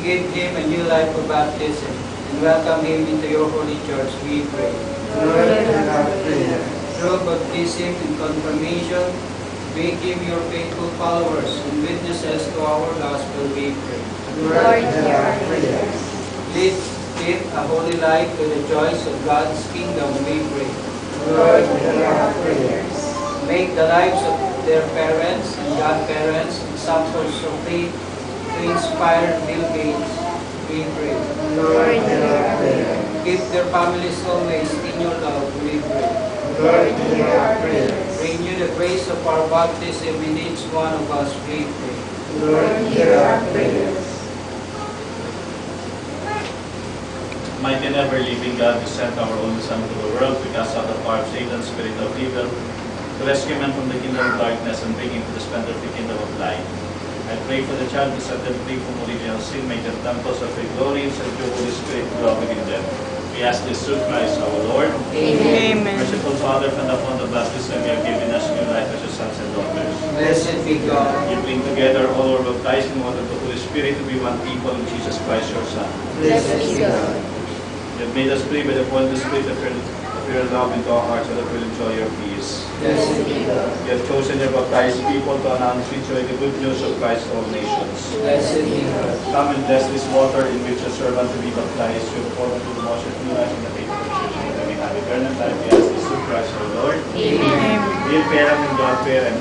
give him a new life of baptism and welcome him into your holy church, we pray. Lord, hear our prayer. Through baptism and confirmation, make him your faithful followers and witnesses to our gospel, we pray. Lord, hear our prayers. Lead him a holy life to the joys of God's kingdom, we pray. Lord, hear our prayers. Make the lives of their parents and godparents examples of faith to inspire Bill Gates, we pray. Lord, hear our prayer. Keep their families always in your love, we pray. Lord, hear our prayers. Renew the grace of our baptism in each one of us, we pray. Lord, hear our prayers. Mighty and ever-living God, you sent our only Son to the world to cast out the power of Satan, spirit of evil, to rescue men from the kingdom of darkness and bring him to the splendor of the kingdom of light. I pray for the child to set them free from original sin, make them temples of your glory, and send your Holy Spirit to dwell within them. We ask this through Christ our Lord. Amen. Merciful Father, from the font of baptism, you have given us new life as your sons and daughters. Blessed be God. You bring together all our baptized in order the Holy Spirit to be one people in Jesus Christ, your Son. Blessed be God. You have made us free by the point of the Spirit of your love into our hearts, so that we will enjoy your peace. Blessed be God. You have chosen your baptized people to announce with joy the good news of Christ to all nations. Blessed be God. Come and bless this water in which your servant to be baptized, you have poured into the wash of new life in the faith of the church, and that we have eternal life. We ask this through Christ our Lord. Amen. Dear parent and God parent,